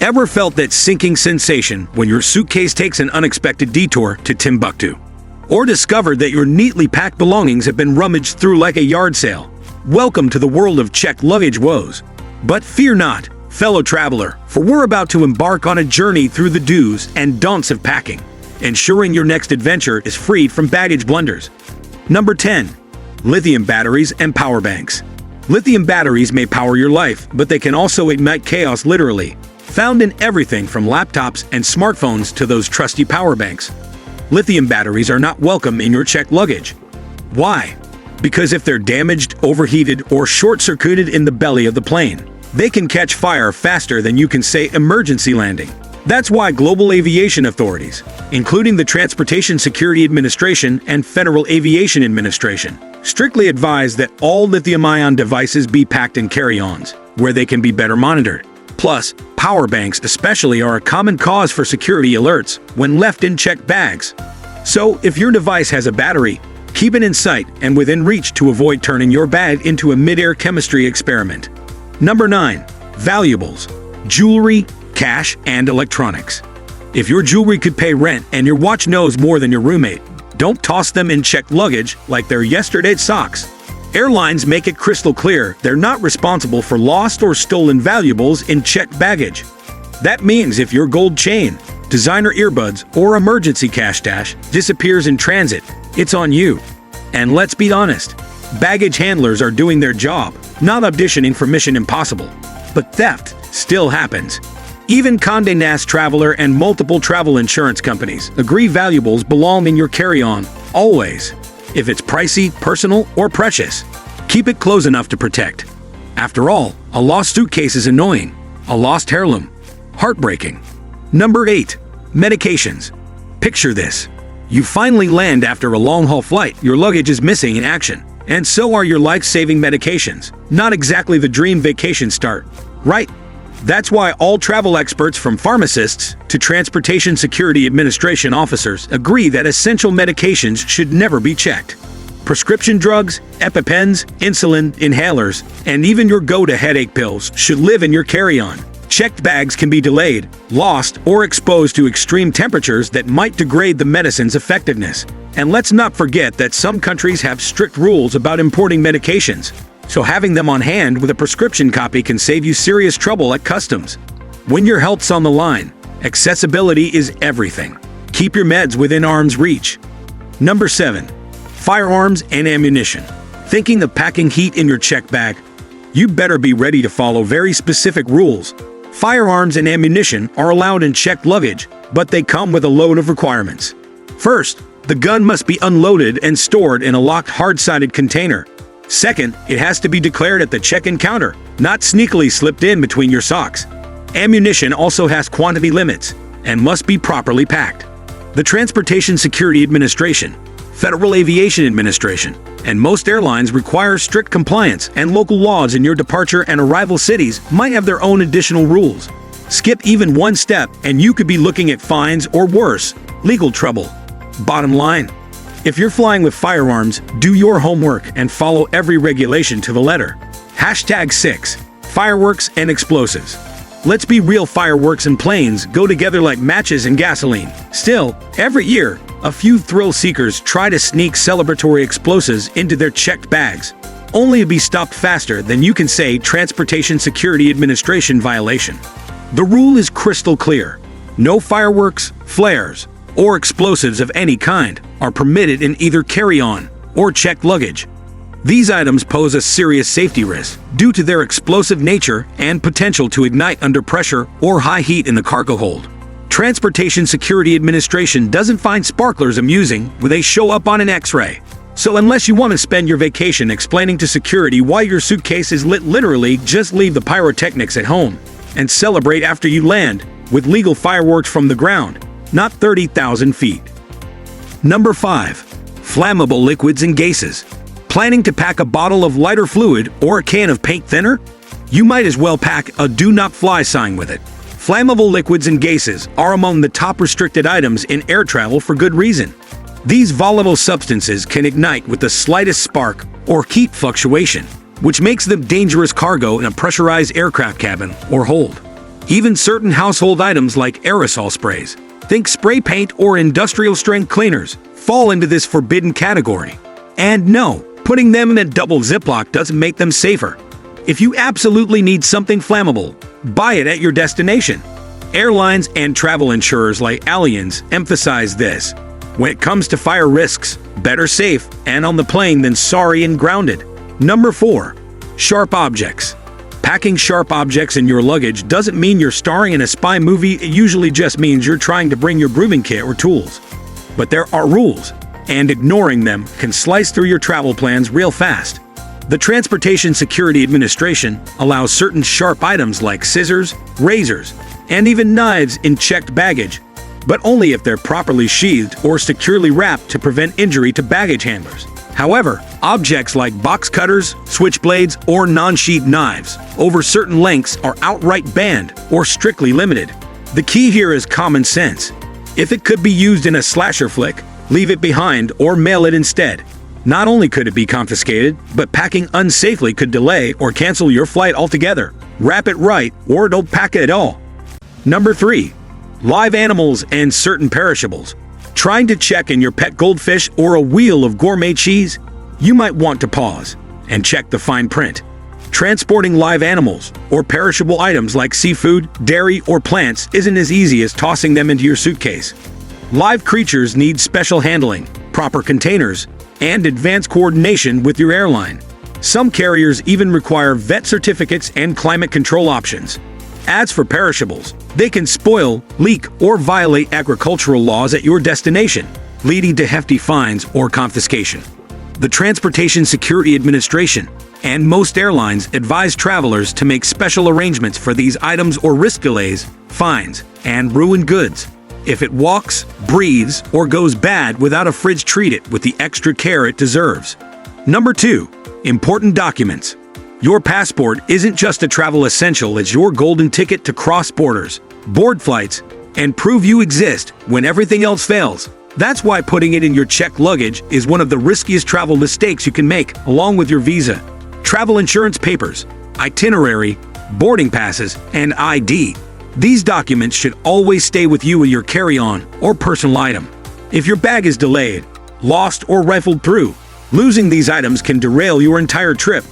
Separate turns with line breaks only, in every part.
Ever felt that sinking sensation when your suitcase takes an unexpected detour to Timbuktu? Or discovered that your neatly packed belongings have been rummaged through like a yard sale? Welcome to the world of checked luggage woes. But fear not, fellow traveler, for we're about to embark on a journey through the do's and don'ts of packing, ensuring your next adventure is freed from baggage blunders. Number 10. Lithium batteries and power banks. Lithium batteries may power your life, but they can also ignite chaos literally. Found in everything from laptops and smartphones to those trusty power banks. Lithium batteries are not welcome in your checked luggage. Why? Because if they're damaged, overheated, or short-circuited in the belly of the plane, they can catch fire faster than you can say emergency landing. That's why global aviation authorities, including the Transportation Security Administration and Federal Aviation Administration, strictly advise that all lithium-ion devices be packed in carry-ons, where they can be better monitored. Plus, power banks especially are a common cause for security alerts when left in checked bags. So, if your device has a battery, keep it in sight and within reach to avoid turning your bag into a mid-air chemistry experiment. Number 9. Valuables, jewelry, cash, and electronics. If your jewelry could pay rent and your watch knows more than your roommate, don't toss them in checked luggage like they're yesterday's socks. Airlines make it crystal clear they're not responsible for lost or stolen valuables in checked baggage. That means if your gold chain, designer earbuds, or emergency cash stash disappears in transit, it's on you. And let's be honest, baggage handlers are doing their job, not auditioning for Mission Impossible. But theft still happens. Even Condé Nast Traveler and multiple travel insurance companies agree valuables belong in your carry-on, always. If it's pricey, personal, or precious, keep it close enough to protect. After all, a lost suitcase is annoying. A lost heirloom, heartbreaking. Number 8. Medications. Picture this. You finally land after a long-haul flight, your luggage is missing in action, and so are your life-saving medications. Not exactly the dream vacation start, right? That's why all travel experts from pharmacists to Transportation Security Administration officers agree that essential medications should never be checked. Prescription drugs, EpiPens, insulin, inhalers, and even your go-to headache pills should live in your carry-on. Checked bags can be delayed, lost, or exposed to extreme temperatures that might degrade the medicine's effectiveness. And let's not forget that some countries have strict rules about importing medications, so having them on hand with a prescription copy can save you serious trouble at customs. When your health's on the line, accessibility is everything. Keep your meds within arm's reach. Number 7. Firearms and ammunition. Thinking of packing heat in your checked bag? You better be ready to follow very specific rules. Firearms and ammunition are allowed in checked luggage, but they come with a load of requirements. First, the gun must be unloaded and stored in a locked hard-sided container. Second, it has to be declared at the check-in counter, not sneakily slipped in between your socks. Ammunition also has quantity limits and must be properly packed. The Transportation Security Administration, Federal Aviation Administration, and most airlines require strict compliance, and local laws in your departure and arrival cities might have their own additional rules. Skip even one step and you could be looking at fines or worse, legal trouble. Bottom line, if you're flying with firearms, do your homework and follow every regulation to the letter. Hashtag 6. Fireworks and explosives. Let's be real, fireworks and planes go together like matches and gasoline. Still, every year, a few thrill seekers try to sneak celebratory explosives into their checked bags, only to be stopped faster than you can say Transportation Security Administration violation. The rule is crystal clear. No fireworks, flares, or explosives of any kind are permitted in either carry-on or checked luggage. These items pose a serious safety risk due to their explosive nature and potential to ignite under pressure or high heat in the cargo hold. Transportation Security Administration doesn't find sparklers amusing when they show up on an X-ray. So unless you want to spend your vacation explaining to security why your suitcase is lit, literally just leave the pyrotechnics at home and celebrate after you land with legal fireworks from the ground, not 30,000 feet. Number 5. Flammable liquids and gases. Planning to pack a bottle of lighter fluid or a can of paint thinner? You might as well pack a do not fly sign with it. Flammable liquids and gases are among the top restricted items in air travel for good reason. These volatile substances can ignite with the slightest spark or heat fluctuation, which makes them dangerous cargo in a pressurized aircraft cabin or hold. Even certain household items like aerosol sprays, think spray paint or industrial-strength cleaners, fall into this forbidden category. And no, putting them in a double Ziploc doesn't make them safer. If you absolutely need something flammable, buy it at your destination. Airlines and travel insurers like Allianz emphasize this. When it comes to fire risks, better safe and on the plane than sorry and grounded. Number 4. Sharp objects. Packing sharp objects in your luggage doesn't mean you're starring in a spy movie, it usually just means you're trying to bring your grooming kit or tools. But there are rules, and ignoring them can slice through your travel plans real fast. The Transportation Security Administration allows certain sharp items like scissors, razors, and even knives in checked baggage, but only if they're properly sheathed or securely wrapped to prevent injury to baggage handlers. However, objects like box cutters, switchblades, or non-sheathed knives over certain lengths are outright banned or strictly limited. The key here is common sense. If it could be used in a slasher flick, leave it behind or mail it instead. Not only could it be confiscated, but packing unsafely could delay or cancel your flight altogether. Wrap it right or don't pack it at all. Number 3. Live animals and certain perishables. Trying to check in your pet goldfish or a wheel of gourmet cheese? You might want to pause and check the fine print. Transporting live animals or perishable items like seafood, dairy, or plants isn't as easy as tossing them into your suitcase. Live creatures need special handling, proper containers, and advanced coordination with your airline. Some carriers even require vet certificates and climate control options. As for perishables, they can spoil, leak, or violate agricultural laws at your destination, leading to hefty fines or confiscation. The Transportation Security Administration and most airlines advise travelers to make special arrangements for these items or risk delays, fines, and ruined goods. If it walks, breathes, or goes bad without a fridge, treat it with the extra care it deserves. Number 2. Important documents. Your passport isn't just a travel essential, it's your golden ticket to cross borders, board flights, and prove you exist when everything else fails. That's why putting it in your checked luggage is one of the riskiest travel mistakes you can make, along with your visa, travel insurance papers, itinerary, boarding passes, and ID. These documents should always stay with you in your carry-on or personal item. If your bag is delayed, lost, or rifled through, losing these items can derail your entire trip,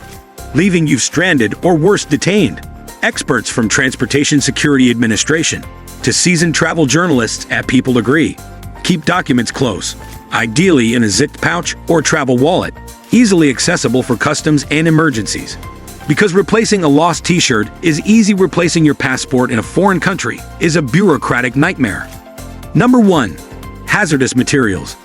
leaving you stranded or worse, detained. Experts from Transportation Security Administration to seasoned travel journalists at People agree. Keep documents close, ideally in a zipped pouch or travel wallet, easily accessible for customs and emergencies. Because replacing a lost t-shirt is easy, replacing your passport in a foreign country is a bureaucratic nightmare. Number 1. Hazardous materials.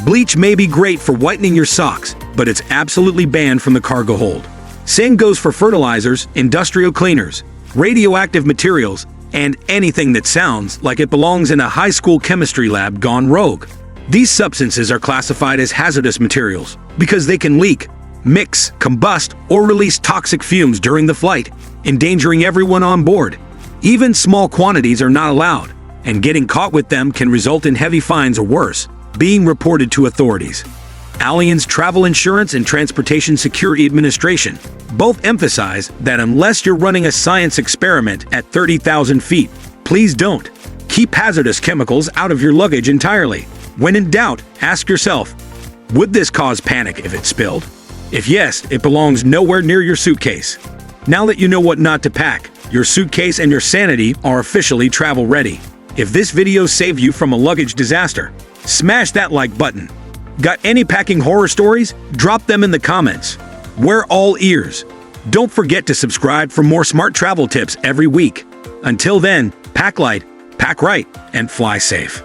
Bleach may be great for whitening your socks, but it's absolutely banned from the cargo hold. Same goes for fertilizers, industrial cleaners, radioactive materials, and anything that sounds like it belongs in a high school chemistry lab gone rogue. These substances are classified as hazardous materials because they can leak, mix, combust, or release toxic fumes during the flight, endangering everyone on board. Even small quantities are not allowed, and getting caught with them can result in heavy fines or worse, being reported to authorities. Allianz Travel Insurance and Transportation Security Administration both emphasize that unless you're running a science experiment at 30,000 feet, please don't. Keep hazardous chemicals out of your luggage entirely. When in doubt, ask yourself, would this cause panic if it spilled? If yes, it belongs nowhere near your suitcase. Now that you know what not to pack, your suitcase and your sanity are officially travel ready. If this video saved you from a luggage disaster, smash that like button. Got any packing horror stories? Drop them in the comments. We're all ears. Don't forget to subscribe for more smart travel tips every week. Until then, pack light, pack right, and fly safe.